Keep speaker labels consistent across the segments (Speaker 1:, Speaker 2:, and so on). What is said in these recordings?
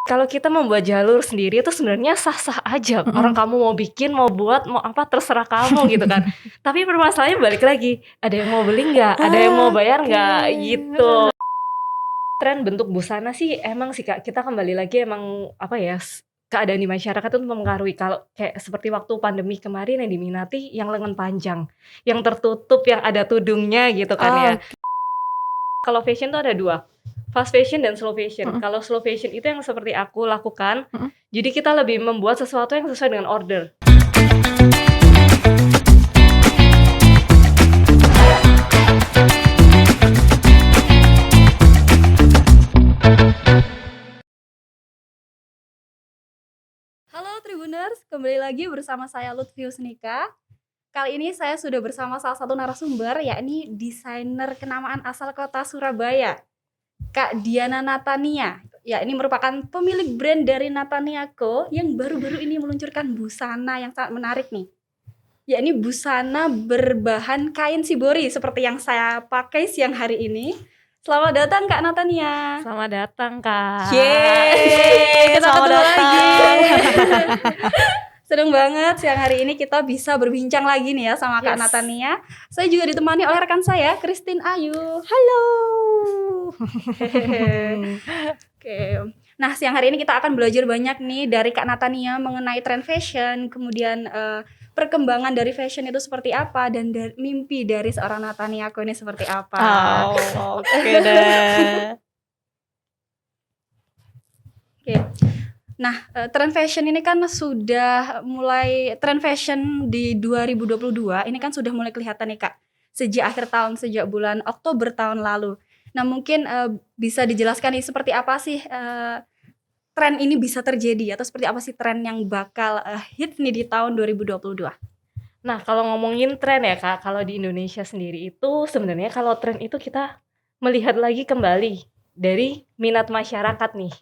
Speaker 1: Kalau kita membuat jalur sendiri itu sebenarnya sah-sah aja. Orang kamu mau bikin, mau buat, mau apa terserah kamu gitu kan. Tapi permasalahannya balik lagi, ada yang mau beli nggak? Ada yang mau bayar nggak? Gitu. Tren bentuk busana sih emang sih Kak, kita kembali lagi emang apa ya, keadaan di masyarakat itu mempengaruhi. Kalau kayak seperti waktu pandemi kemarin yang diminati yang lengan panjang, yang tertutup, yang ada tudungnya gitu kan ya. Kalau fashion tuh ada dua, fast fashion dan slow fashion. Kalau slow fashion itu yang seperti aku lakukan, jadi kita lebih membuat sesuatu yang sesuai dengan order.
Speaker 2: Halo Tribuners, kembali lagi bersama saya Lutfi Husnika. Kali ini saya sudah bersama salah satu narasumber, yakni desainer kenamaan asal kota Surabaya, Kak Diana Natania. Ya, ini merupakan pemilik brand dari Natania Co yang baru-baru ini meluncurkan busana yang sangat menarik nih. Yakni busana berbahan kain shibori seperti yang saya pakai siang hari ini. Selamat datang Kak Natania.
Speaker 1: Selamat datang Kak.
Speaker 2: Yeay, kita
Speaker 1: Selamat
Speaker 2: ketemu
Speaker 1: datang.
Speaker 2: lagi. Seneng banget siang hari ini kita bisa berbincang lagi nih ya sama Kak Natania. Saya juga ditemani oleh rekan saya, Christine Ayu.
Speaker 1: Halo.
Speaker 2: Oke. Nah, siang hari ini kita akan belajar banyak nih dari Kak Natania mengenai tren fashion, kemudian perkembangan dari fashion itu seperti apa, dan mimpi dari seorang Natania Co ini seperti apa.
Speaker 1: Oke deh.
Speaker 2: Oke. Nah, tren fashion ini kan sudah mulai, tren fashion di 2022 ini kan sudah mulai kelihatan nih Kak, sejak akhir tahun, sejak bulan Oktober tahun lalu. Nah, mungkin bisa dijelaskan nih seperti apa sih tren ini bisa terjadi, atau seperti apa sih tren yang bakal hit nih di tahun 2022?
Speaker 1: Nah, kalau ngomongin tren ya Kak, kalau di Indonesia sendiri itu sebenarnya kalau tren itu kita melihat lagi kembali dari minat masyarakat nih.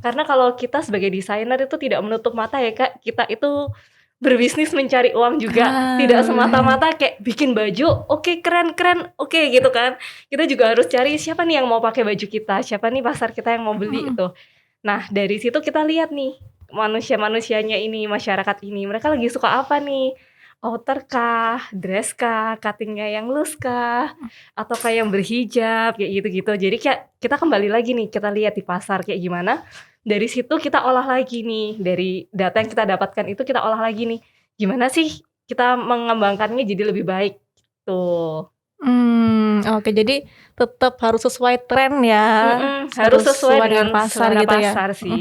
Speaker 1: Karena kalau kita sebagai desainer itu tidak menutup mata ya Kak, kita itu berbisnis mencari uang juga, tidak semata-mata kayak bikin baju, oke, keren, oke gitu kan. Kita juga harus cari siapa nih yang mau pakai baju kita, siapa nih pasar kita yang mau beli itu. Nah, dari situ kita lihat nih manusia-manusianya ini, masyarakat ini, mereka lagi suka apa nih? Outer kah, dress kah, cuttingnya yang loose kah, atau kayak yang berhijab, kayak gitu-gitu. Jadi kayak kita kembali lagi nih, kita lihat di pasar kayak gimana. Dari situ kita olah lagi nih, dari data yang kita dapatkan itu kita olah lagi nih, gimana sih kita mengembangkannya jadi lebih baik gitu.
Speaker 3: Oke, jadi tetap harus sesuai tren ya.
Speaker 1: Harus sesuai dengan
Speaker 3: pasar
Speaker 1: selera
Speaker 3: gitu ya.
Speaker 1: pasar sih.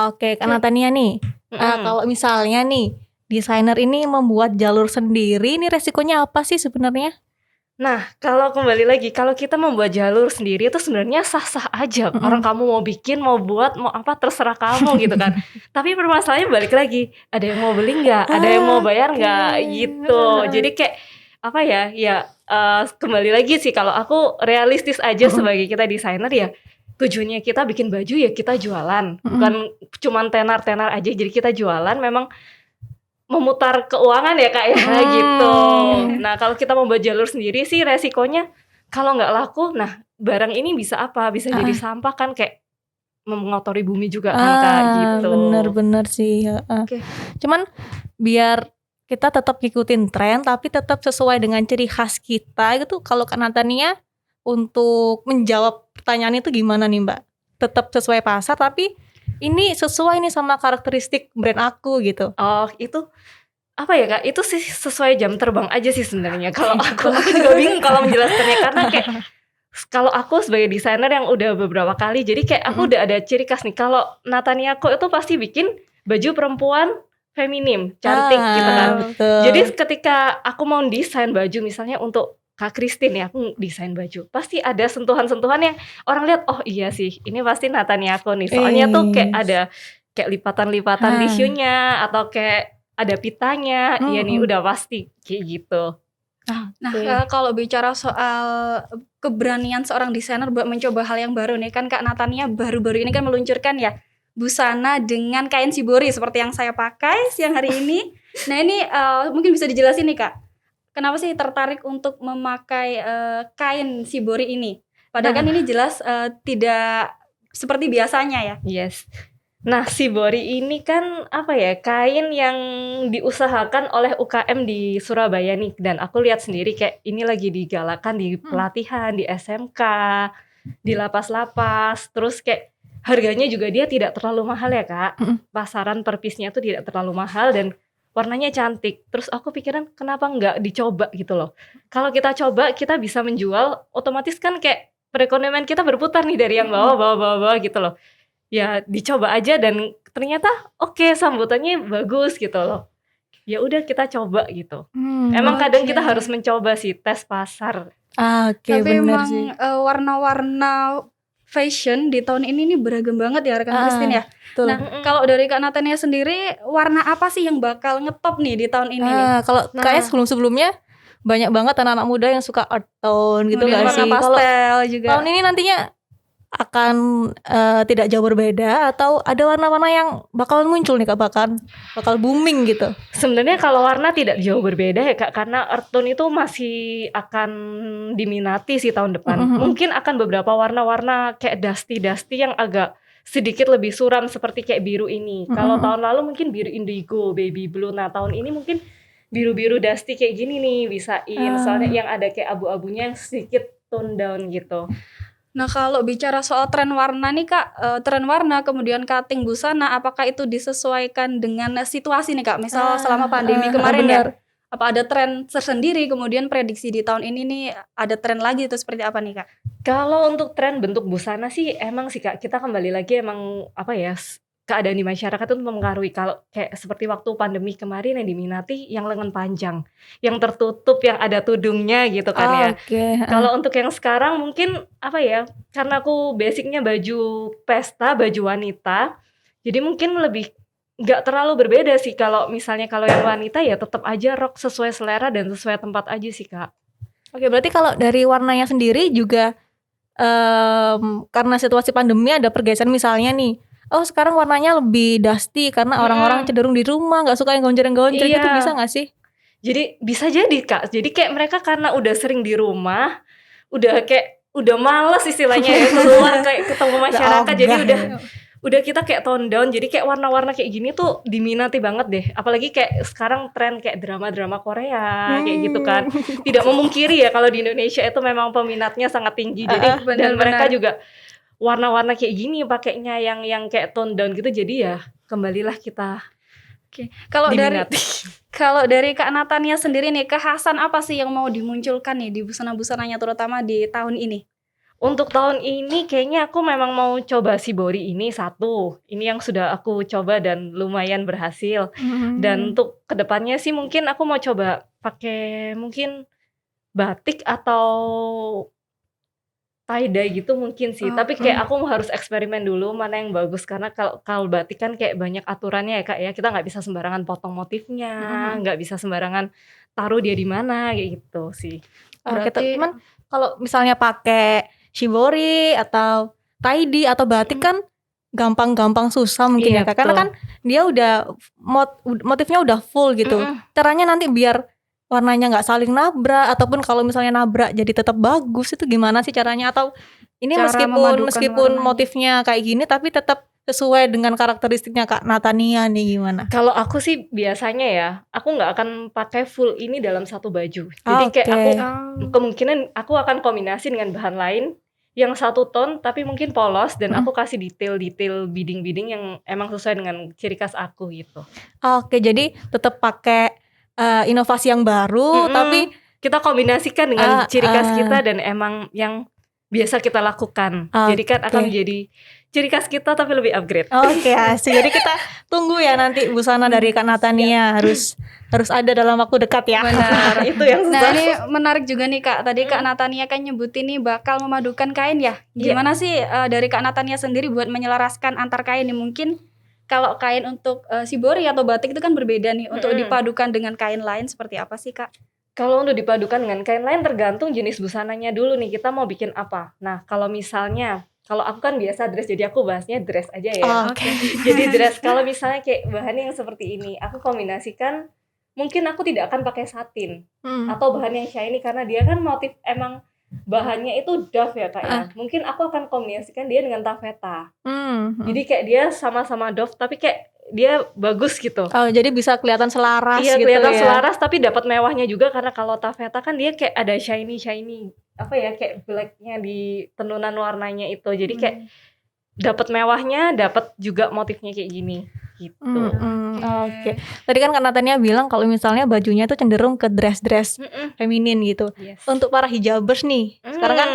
Speaker 3: Oke, Kak Natania nih, kalau misalnya nih desainer ini membuat jalur sendiri, ini resikonya apa sih sebenarnya?
Speaker 1: Nah, kalau kembali lagi, kalau kita membuat jalur sendiri itu sebenarnya sah-sah aja. Orang kamu mau bikin, mau buat, mau apa terserah kamu gitu kan. Tapi permasalahannya balik lagi, ada yang mau beli nggak? Ada yang mau bayar nggak? Gitu. Jadi kayak apa ya? Ya kembali lagi sih, kalau aku realistis aja sebagai kita desainer ya. Tujuannya kita bikin baju ya kita jualan, bukan cuman tenar-tenar aja. Jadi kita jualan memang memutar keuangan ya Kak ya, gitu. Nah, kalau kita membuat jalur sendiri sih resikonya kalau nggak laku, nah barang ini bisa apa? Bisa jadi sampah kan, kayak mengotori bumi juga kan Kak, gitu.
Speaker 3: Bener sih.
Speaker 2: Oke.
Speaker 3: Cuman biar kita tetap ngikutin tren, tapi tetap sesuai dengan ciri khas kita gitu. Kalau Kak Natania untuk menjawab pertanyaan itu gimana nih Mbak? Tetap sesuai pasar, tapi ini sesuai nih sama karakteristik brand aku gitu.
Speaker 1: Oh, itu apa ya Kak? Itu sih sesuai jam terbang aja sih sebenarnya. Kalau aku juga bingung kalau menjelaskannya, karena kayak kalau aku sebagai desainer yang udah beberapa kali, jadi kayak aku udah ada ciri khas nih. Kalau Natania Co itu pasti bikin baju perempuan feminim, cantik gitu kan.
Speaker 3: Betul.
Speaker 1: Jadi ketika aku mau desain baju misalnya untuk Kak Christine ya, aku desain baju, pasti ada sentuhan-sentuhan yang orang lihat, oh iya sih, ini pasti Natania Co nih. Soalnya tuh kayak ada kayak lipatan-lipatan tisunya, atau kayak ada pitanya, ya nih udah pasti kayak gitu.
Speaker 2: Nah, kalau bicara soal keberanian seorang desainer buat mencoba hal yang baru nih, kan Kak Natania baru-baru ini kan meluncurkan ya busana dengan kain shibori seperti yang saya pakai siang hari ini. Nah, ini mungkin bisa dijelasin nih Kak, kenapa sih tertarik untuk memakai kain shibori ini? Padahal kan ini jelas tidak seperti biasanya ya.
Speaker 1: Yes. Nah, shibori ini kan apa ya, kain yang diusahakan oleh UKM di Surabaya nih, dan aku lihat sendiri kayak ini lagi digalakan di pelatihan, di SMK, di lapas-lapas, terus kayak harganya juga dia tidak terlalu mahal ya Kak. Pasaran per piece-nya tuh tidak terlalu mahal dan warnanya cantik. Terus aku pikiran kenapa nggak dicoba gitu loh. Kalau kita coba kita bisa menjual, otomatis kan kayak perekonomian kita berputar nih dari yang bawah gitu loh. Ya dicoba aja dan ternyata oke, sambutannya bagus gitu loh. Ya udah kita coba gitu. Emang kadang kita harus mencoba sih, tes pasar.
Speaker 3: Oke,
Speaker 2: Tapi
Speaker 3: bener
Speaker 2: emang
Speaker 3: sih.
Speaker 2: warna-warna fashion di tahun ini nih beragam banget ya rekan Christine ya.
Speaker 3: Betul.
Speaker 2: Nah, kalau dari Kak Natania sendiri, warna apa sih yang bakal ngetop nih di tahun ini nih?
Speaker 3: Kalau kayak sebelum-sebelumnya banyak banget anak-anak muda yang suka earth tone gitu
Speaker 2: Kemudian
Speaker 3: gak
Speaker 2: warna
Speaker 3: sih? Kalau
Speaker 2: pastel juga.
Speaker 3: tahun ini nantinya akan tidak jauh berbeda atau ada warna-warna yang bakal muncul nih Kak, bakal booming gitu?
Speaker 1: Sebenarnya kalau warna tidak jauh berbeda ya Kak, karena earth tone itu masih akan diminati sih tahun depan. Mungkin akan beberapa warna-warna kayak dusty yang agak sedikit lebih suram seperti kayak biru ini. Kalau tahun lalu mungkin biru indigo, baby blue. Nah tahun ini mungkin biru-biru dusty kayak gini nih bisain. Soalnya yang ada kayak abu-abunya yang sedikit tone down gitu.
Speaker 2: Nah kalau bicara soal tren warna nih Kak, tren warna kemudian cutting busana, apakah itu disesuaikan dengan situasi nih Kak? Misal selama pandemi kemarin ya, apa ada tren tersendiri, kemudian prediksi di tahun ini nih ada tren lagi itu seperti apa nih Kak?
Speaker 1: Kalau untuk tren bentuk busana sih emang sih Kak, kita kembali lagi emang apa ya, keadaan di masyarakat itu mempengaruhi. Kalau kayak seperti waktu pandemi kemarin yang diminati yang lengan panjang, yang tertutup, yang ada tudungnya gitu kan ya. Kalau untuk yang sekarang mungkin apa ya, karena aku basicnya baju pesta, baju wanita, jadi mungkin lebih nggak terlalu berbeda sih. Kalau misalnya kalau yang wanita ya tetap aja rok sesuai selera dan sesuai tempat aja sih Kak.
Speaker 3: Oke, berarti kalau dari warnanya sendiri juga karena situasi pandemi ada pergeseran misalnya nih, sekarang warnanya lebih dusty karena orang-orang cenderung di rumah nggak suka yang gonjreng-gonjreng gitu, bisa nggak sih?
Speaker 1: Jadi bisa jadi Kak, jadi kayak mereka karena udah sering di rumah, udah males istilahnya ya keluar kayak ketemu masyarakat, jadi udah kita kayak tone down, jadi kayak warna-warna kayak gini tuh diminati banget deh. Apalagi kayak sekarang tren kayak drama-drama Korea kayak gitu kan. Tidak memungkiri ya kalau di Indonesia itu memang peminatnya sangat tinggi. Jadi dan mereka juga warna-warna kayak gini pakainya yang kayak tone down gitu. Jadi ya kembalilah kita.
Speaker 2: Oke. Kalau dari Kak Natania sendiri nih, kekhasan apa sih yang mau dimunculkan nih di busana-busananya terutama di tahun ini?
Speaker 1: Untuk tahun ini kayaknya aku memang mau coba shibori ini satu. Ini yang sudah aku coba dan lumayan berhasil. Dan untuk kedepannya sih mungkin aku mau coba pakai mungkin batik atau tie-dye gitu mungkin sih. Tapi kayak aku harus eksperimen dulu mana yang bagus. Karena kalau batik kan kayak banyak aturannya ya Kak ya. Kita nggak bisa sembarangan potong motifnya, nggak bisa sembarangan taruh dia di mana kayak gitu sih.
Speaker 3: Berarti cuman kalau misalnya pakai shibori atau tie-dye atau batik kan gampang susah mungkin ya Kak. Karena kan dia udah motifnya udah full gitu. Caranya nanti biar warnanya nggak saling nabrak, ataupun kalau misalnya nabrak jadi tetap bagus, itu gimana sih caranya? Atau ini meskipun motifnya kayak gini tapi tetap sesuai dengan karakteristiknya Kak Natania nih, gimana?
Speaker 1: Kalau aku sih biasanya ya, aku nggak akan pakai full ini dalam satu baju. Jadi kayak aku kemungkinan aku akan kombinasi dengan bahan lain yang satu tone tapi mungkin polos, dan aku kasih detail beading yang emang sesuai dengan ciri khas aku gitu.
Speaker 3: Oke, jadi tetap pakai inovasi yang baru tapi
Speaker 1: kita kombinasikan dengan ciri khas kita dan emang yang biasa kita lakukan. Jadi kan akan menjadi ciri khas kita tapi lebih upgrade.
Speaker 3: Oke, asik. Jadi kita tunggu ya nanti busana dari Kak Natania harus ada dalam waktu dekat ya.
Speaker 2: Benar.
Speaker 1: Itu yang susah.
Speaker 2: Nah, ini menarik juga nih Kak. Tadi Kak Natania kan nyebutin nih bakal memadukan kain ya. Gimana sih dari Kak Natania sendiri buat menyelaraskan antar kain nih? Mungkin kalau kain untuk shibori atau batik itu kan berbeda nih. Untuk dipadukan dengan kain lain seperti apa sih Kak?
Speaker 1: Kalau untuk dipadukan dengan kain lain tergantung jenis busananya dulu nih, kita mau bikin apa. Nah kalau misalnya, kalau aku kan biasa dress, jadi aku bahasnya dress aja ya. Jadi dress, kalau misalnya kayak bahannya yang seperti ini, aku kombinasikan, mungkin aku tidak akan pakai satin atau bahan yang shiny karena dia kan motif emang bahannya itu doff ya Kak ya. Mungkin aku akan kombinasikan dia dengan taffeta. Jadi kayak dia sama-sama doff tapi kayak dia bagus gitu.
Speaker 3: Oh, jadi bisa kelihatan selaras
Speaker 1: Iya,
Speaker 3: gitu
Speaker 1: kelihatan
Speaker 3: ya.
Speaker 1: selaras tapi dapat mewahnya juga karena kalau taffeta kan dia kayak ada shiny apa ya, kayak blacknya di tenunan warnanya itu. Jadi kayak dapat mewahnya, dapat juga motifnya kayak gini gitu.
Speaker 3: Oke. Tadi kan Kak Natania bilang kalau misalnya bajunya itu cenderung ke dress feminin gitu.
Speaker 1: Yes.
Speaker 3: Untuk para hijabers nih, sekarang kan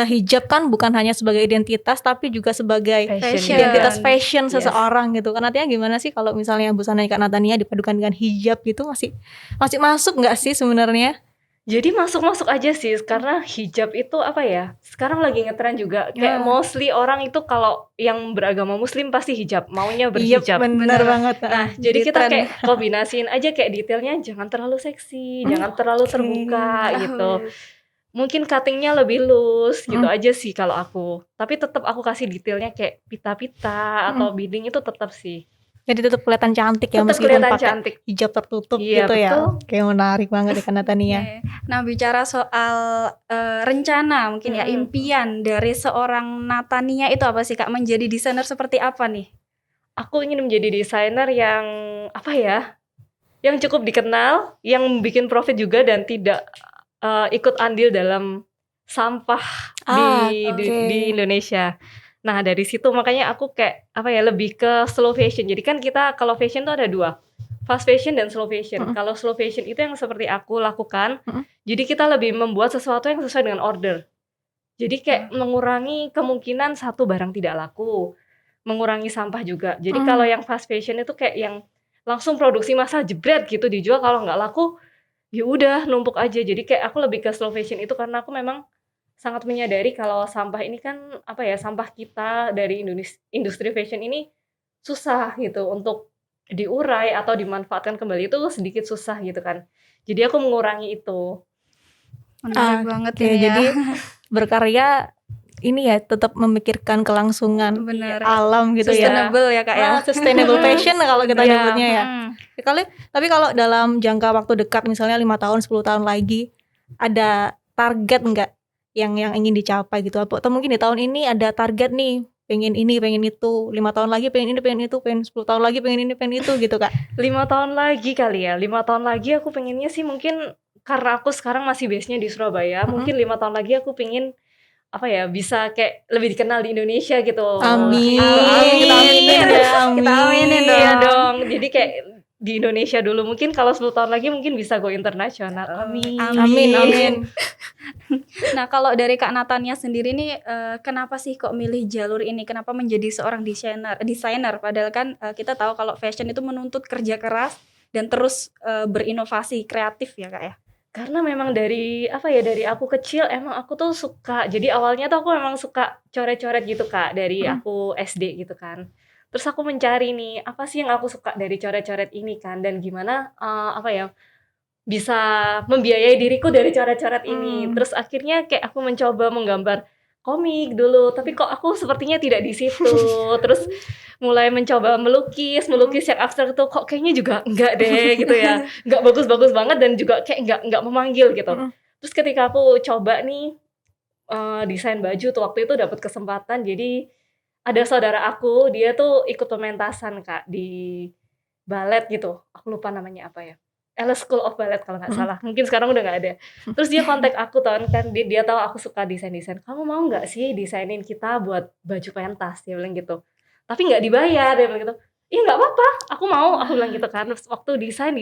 Speaker 3: hijab kan bukan hanya sebagai identitas tapi juga sebagai
Speaker 1: Fashion.
Speaker 3: identitas fashion
Speaker 1: Yes.
Speaker 3: seseorang gitu. Kak Natania gimana sih kalau misalnya busana Kak Natania dipadukan dengan hijab gitu, masih masuk nggak sih sebenarnya?
Speaker 1: Jadi masuk aja sih karena hijab itu apa ya, sekarang lagi ngetren juga kayak mostly orang itu kalau yang beragama muslim pasti hijab, maunya berhijab.
Speaker 3: Iya, bener banget.
Speaker 1: Nah jadi kita kayak kombinasiin aja kayak detailnya jangan terlalu seksi, jangan terlalu terbuka gitu. Mungkin cuttingnya lebih loose gitu aja sih kalau aku. Tapi tetap aku kasih detailnya kayak pita-pita atau beading itu tetap sih.
Speaker 3: Jadi tetap kelihatan cantik ya,
Speaker 1: Tetap
Speaker 3: meskipun
Speaker 1: kelihatan
Speaker 3: pakai
Speaker 1: cantik.
Speaker 3: hijab tertutup
Speaker 1: Iya,
Speaker 3: gitu ya.
Speaker 1: betul.
Speaker 3: Kayak menarik banget ya Kak Natania.
Speaker 2: Nah, bicara soal rencana mungkin ya, impian dari seorang Natania itu apa sih Kak? Menjadi desainer seperti apa nih?
Speaker 1: Aku ingin menjadi desainer yang apa ya? Yang cukup dikenal, yang bikin profit juga dan tidak ikut andil dalam sampah di Indonesia. Nah dari situ makanya aku kayak apa ya, lebih ke slow fashion. Jadi kan kita kalau fashion tuh ada dua, fast fashion dan slow fashion. Kalau slow fashion itu yang seperti aku lakukan. Jadi kita lebih membuat sesuatu yang sesuai dengan order. Jadi kayak mengurangi kemungkinan satu barang tidak laku, mengurangi sampah juga. Jadi kalau yang fast fashion itu kayak yang langsung produksi massal jebret gitu dijual, kalau nggak laku ya udah numpuk aja. Jadi kayak aku lebih ke slow fashion itu karena aku memang sangat menyadari kalau sampah ini kan apa ya, sampah kita dari industri fashion ini susah gitu untuk diurai atau dimanfaatkan kembali, itu sedikit susah gitu kan. Jadi aku mengurangi itu.
Speaker 2: Menarik banget ini ya.
Speaker 3: Jadi berkarya ini ya tetap memikirkan kelangsungan alam gitu ya.
Speaker 2: Sustainable ya Kak ya.
Speaker 3: Sustainable fashion kalau kita nyebutnya ya. Tapi kalau dalam jangka waktu dekat misalnya 5 tahun 10 tahun lagi, ada target enggak yang ingin dicapai gitu? Atau mungkin di tahun ini ada target nih, pengen ini, pengen itu, 5 tahun lagi pengen ini, pengen itu, pengen 10 tahun lagi pengen ini, pengen itu gitu Kak.
Speaker 1: 5 tahun lagi kali ya. 5 tahun lagi aku pengennya sih mungkin karena aku sekarang masih base-nya di Surabaya, mungkin 5 tahun lagi aku pengen apa ya, bisa kayak lebih dikenal di Indonesia gitu.
Speaker 3: Amin.
Speaker 1: Kita
Speaker 2: aminin
Speaker 1: dong. Jadi kayak di Indonesia dulu, mungkin kalau 10 tahun lagi mungkin bisa go internasional. Amin.
Speaker 2: Nah kalau dari Kak Natania sendiri nih, kenapa sih kok milih jalur ini? Kenapa menjadi seorang desainer? Padahal kan kita tahu kalau fashion itu menuntut kerja keras dan terus berinovasi kreatif ya Kak ya.
Speaker 1: Karena memang dari apa ya, dari aku kecil emang aku tuh suka. Jadi awalnya tuh aku memang suka coret-coret gitu Kak, dari aku SD gitu kan. Terus aku mencari nih, apa sih yang aku suka dari coret-coret ini kan, dan gimana apa ya, bisa membiayai diriku dari coret-coret ini. Terus akhirnya kayak aku mencoba menggambar komik dulu, tapi kok aku sepertinya tidak di situ. Terus mulai mencoba melukis yang abstrak itu kok kayaknya juga enggak deh gitu ya. Enggak bagus-bagus banget dan juga kayak enggak memanggil gitu. Terus ketika aku coba nih desain baju tuh, waktu itu dapat kesempatan. Jadi ada saudara aku, dia tuh ikut pementasan Kak di ballet gitu. Aku lupa namanya apa ya. LS School of Ballet kalau nggak salah. Mungkin sekarang udah nggak ada. Terus dia kontak aku kan dia tahu aku suka desain. Kamu mau nggak sih desainin kita buat baju pentas? Dia bilang gitu. Tapi nggak dibayar, dia bilang gitu. Iya nggak apa-apa, aku mau. Aku bilang gitu kan. Terus waktu desain,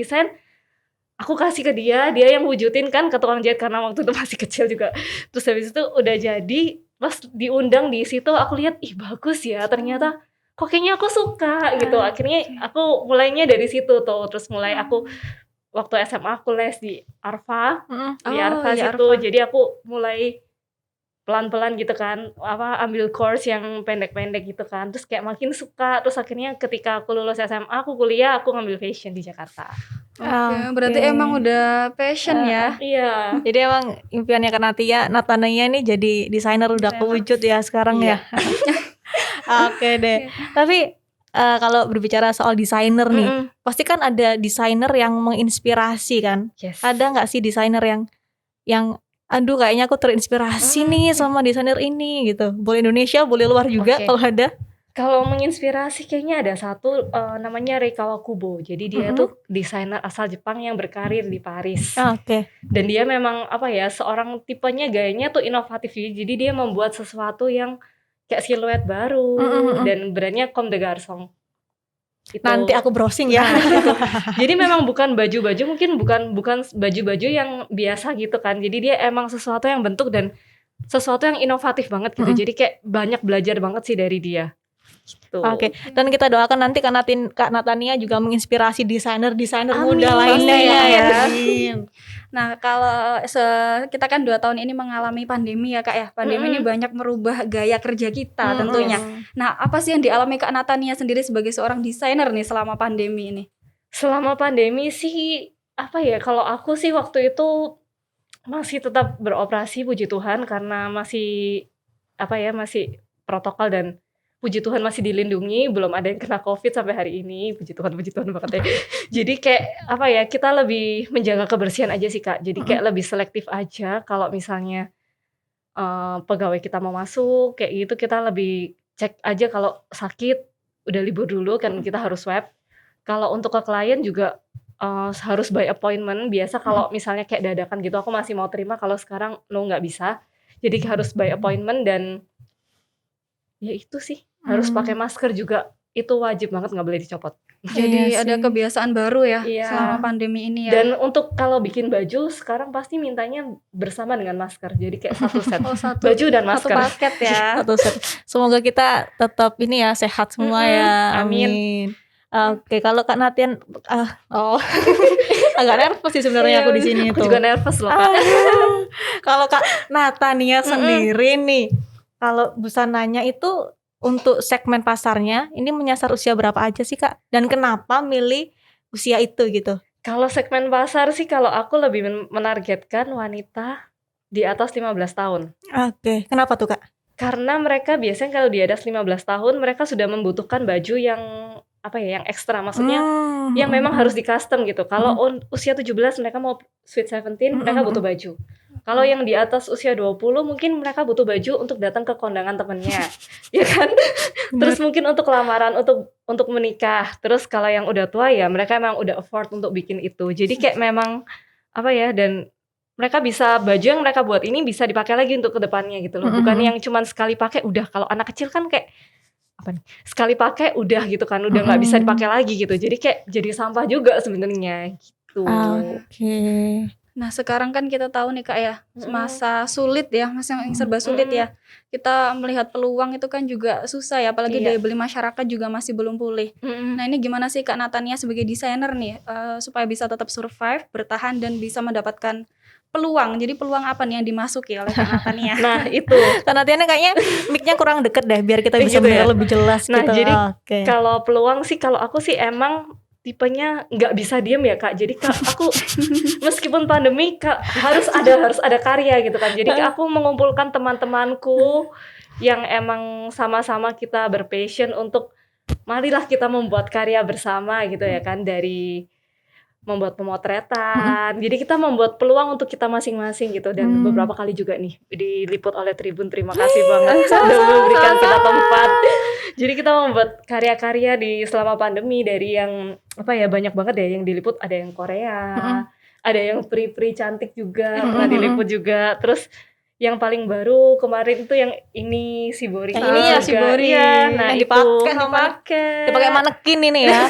Speaker 1: aku kasih ke dia yang wujudin kan ke tukang jahit karena waktu itu masih kecil juga. Terus habis itu udah jadi, pas diundang di situ aku lihat, ih bagus ya ternyata. Kok kayaknya aku suka gitu. Akhirnya aku mulainya dari situ tuh. Terus mulai aku waktu SMA aku les di Arfa, situ. Jadi aku mulai pelan-pelan gitu kan, ambil course yang pendek-pendek gitu kan. Terus kayak makin suka. Terus akhirnya ketika aku lulus SMA, aku kuliah, aku ngambil fashion di Jakarta.
Speaker 2: Berarti emang udah passion ya.
Speaker 1: Iya.
Speaker 3: Jadi emang impiannya Kak Natania nih jadi desainer udah kewujud ya sekarang ya. Oke deh. Tapi kalau berbicara soal desainer nih, pasti kan ada desainer yang menginspirasi kan.
Speaker 1: Yes.
Speaker 3: Ada nggak sih desainer yang aduh kayaknya aku terinspirasi nih sama desainer ini gitu. Boleh Indonesia, boleh luar juga kalau ada.
Speaker 1: Kalau menginspirasi kayaknya ada satu namanya Rei Kawakubo. Jadi dia tuh desainer asal Jepang yang berkarir di Paris.
Speaker 3: Oke.
Speaker 1: Dan dia memang seorang tipenya gayanya tuh inovatif. Jadi dia membuat sesuatu yang kayak siluet baru dan brandnya Comme des Garçons. Itu.
Speaker 3: Nanti aku browsing ya.
Speaker 1: Jadi memang bukan baju-baju, mungkin bukan baju-baju yang biasa gitu kan. Jadi dia emang sesuatu yang bentuk dan sesuatu yang inovatif banget gitu. Jadi kayak banyak belajar banget sih dari dia. Gitu.
Speaker 3: Oke. Dan kita doakan nanti Kak Natania juga menginspirasi desainer muda lainnya ya. Amin.
Speaker 2: Nah, kalau kita kan 2 tahun ini mengalami pandemi ya Kak ya. Pandemi ini banyak merubah gaya kerja kita tentunya. Nah, apa sih yang dialami Kak Natania sendiri sebagai seorang desainer nih selama pandemi ini?
Speaker 1: Selama pandemi sih kalau aku sih waktu itu masih tetap beroperasi, puji Tuhan, karena masih masih protokol dan puji Tuhan masih dilindungi, belum ada yang kena COVID sampai hari ini, puji Tuhan banget ya. Jadi kayak kita lebih menjaga kebersihan aja sih Kak. Jadi kayak lebih selektif aja kalau misalnya pegawai kita mau masuk kayak gitu, kita lebih cek aja kalau sakit udah libur dulu kan, kita harus swab. Kalau untuk ke klien juga harus by appointment. Biasa kalau misalnya kayak dadakan gitu aku masih mau terima, kalau sekarang nggak bisa. Jadi harus by appointment dan ya itu sih. Harus pakai masker juga, itu wajib banget, nggak boleh dicopot.
Speaker 2: Jadi ada kebiasaan baru ya selama pandemi ini ya.
Speaker 1: Dan untuk kalau bikin baju sekarang pasti mintanya bersama dengan masker. Jadi kayak satu set baju dan masker.
Speaker 2: Satu paket ya.
Speaker 3: Satu set. Semoga kita tetap ini ya sehat semua ya. Amin. Oke, kalau Kak Natian agak nervous sih sebenarnya aku di sini
Speaker 1: tuh. Aku juga nervous loh Kak.
Speaker 3: Kalau Kak Natania sendiri nih, kalau busananya itu untuk segmen pasarnya ini menyasar usia berapa aja sih Kak? Dan kenapa milih usia itu gitu?
Speaker 1: Kalau segmen pasar sih kalau aku lebih menargetkan wanita di atas 15 tahun.
Speaker 3: Oke, kenapa tuh Kak?
Speaker 1: Karena mereka biasanya kalau di atas 15 tahun mereka sudah membutuhkan baju yang yang ekstra, maksudnya yang memang harus di custom gitu. Kalau usia 17 mereka mau sweet 17 mereka butuh baju. Kalau yang di atas usia 20 mungkin mereka butuh baju untuk datang ke kondangan temennya, ya kan? Terus mungkin untuk lamaran, untuk menikah. Terus kalau yang udah tua ya mereka memang udah afford untuk bikin itu. Jadi kayak memang dan mereka bisa, baju yang mereka buat ini bisa dipakai lagi untuk kedepannya gitu loh. Bukan yang cuman sekali pakai udah. Kalau anak kecil kan kayak sekali pakai udah gitu kan, udah nggak bisa dipakai lagi gitu. Jadi kayak jadi sampah juga sebenarnya gitu.
Speaker 3: Oke.
Speaker 2: Nah sekarang kan kita tahu nih Kak ya, masa sulit ya, masa yang serba sulit ya. Kita melihat peluang itu kan juga susah ya, apalagi daya beli masyarakat juga masih belum pulih. Nah ini gimana sih Kak Natania sebagai desainer nih, supaya bisa tetap survive, bertahan dan bisa mendapatkan peluang. Jadi peluang apa nih yang dimasuki oleh Kak Natania?
Speaker 1: Nah itu
Speaker 3: Kak Natania kayaknya mic-nya kurang deket deh, biar kita bisa mendengar lebih jelas
Speaker 1: nah,
Speaker 3: gitu.
Speaker 1: Jadi kalau peluang sih, kalau aku sih emang tipenya nggak bisa diem ya Kak. Jadi aku meskipun pandemi harus ada karya gitu kan. Jadi aku mengumpulkan teman-temanku yang emang sama-sama kita berpassion untuk marilah kita membuat karya bersama gitu ya kan. Dari membuat pemotretan, jadi kita membuat peluang untuk kita masing-masing gitu. Dan beberapa kali juga nih diliput oleh Tribun, terima kasih banget sudah memberikan kita tempat. Jadi kita membuat karya-karya di selama pandemi, dari yang banyak banget ya yang diliput. Ada yang Korea, ada yang pri cantik juga pernah diliput juga. Terus yang paling baru kemarin tuh yang ini Shibori.
Speaker 3: Yang ini ya Shibori.
Speaker 1: Nah itu dipakai
Speaker 3: manekin ini ya.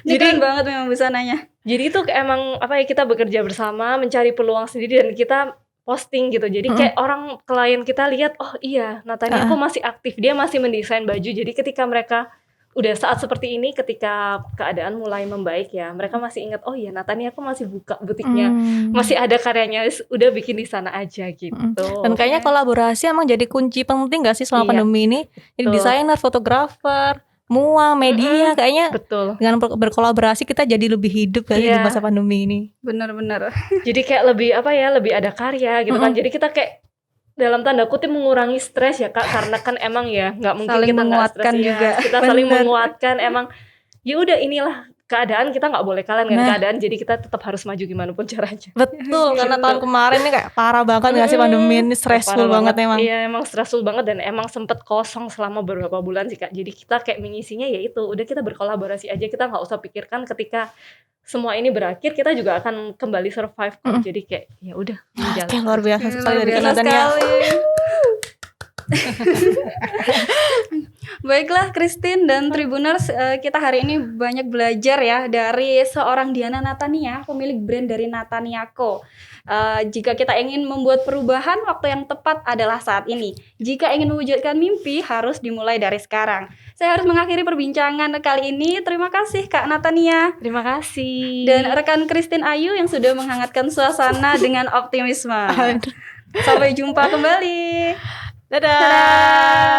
Speaker 2: Jadi keren banget memang busananya.
Speaker 1: Jadi itu emang kita bekerja bersama, mencari peluang sendiri, dan kita posting gitu. Jadi kayak orang klien kita lihat, oh iya Natania aku masih aktif, dia masih mendesain baju. Jadi ketika mereka udah saat seperti ini, ketika keadaan mulai membaik ya, mereka masih ingat, oh iya Natania aku masih buka butiknya, masih ada karyanya, udah bikin di sana aja gitu.
Speaker 3: Dan kayaknya kolaborasi emang jadi kunci penting gak sih selama pandemi ini? Jadi desainer, fotografer, media kayaknya dengan berkolaborasi kita jadi lebih hidup kali di masa pandemi ini.
Speaker 2: Benar-benar.
Speaker 1: Jadi kayak lebih lebih ada karya gitu kan. Jadi kita kayak dalam tanda kutip mengurangi stres ya Kak, karena kan emang ya nggak mungkin
Speaker 2: saling
Speaker 1: kita
Speaker 2: menguatkan juga.
Speaker 1: Kita saling menguatkan, emang ya udah inilah keadaan kita nggak boleh kalah dengan
Speaker 3: Nah.
Speaker 1: keadaan, jadi kita tetap harus maju gimana pun caranya.
Speaker 3: Betul, karena tahun kemarin ini kayak parah banget nggak sih pandemi ini, stressful
Speaker 1: Parah
Speaker 3: banget emang.
Speaker 1: Iya, emang stressful banget dan emang sempet kosong selama beberapa bulan sih Kak. Jadi kita kayak mengisinya ya itu, udah kita berkolaborasi aja, kita nggak usah pikirkan ketika semua ini berakhir kita juga akan kembali survive kok. Jadi kayak ya udah
Speaker 3: Oke,
Speaker 1: menjalan.
Speaker 3: luar biasa sekali
Speaker 2: Luar
Speaker 3: dari
Speaker 2: biasa
Speaker 3: Natania.
Speaker 2: sekali. Baiklah Christine dan Tribuners, kita hari ini banyak belajar ya dari seorang Diana Natania, pemilik brand dari Natania Co. Jika kita ingin membuat perubahan, waktu yang tepat adalah saat ini. Jika ingin mewujudkan mimpi, harus dimulai dari sekarang. Saya harus mengakhiri perbincangan kali ini. Terima kasih Kak Natania
Speaker 1: Terima kasih.
Speaker 2: dan rekan Christine Ayu yang sudah menghangatkan suasana dengan optimisme. Sampai jumpa kembali.
Speaker 3: Dadah.
Speaker 2: Dadah.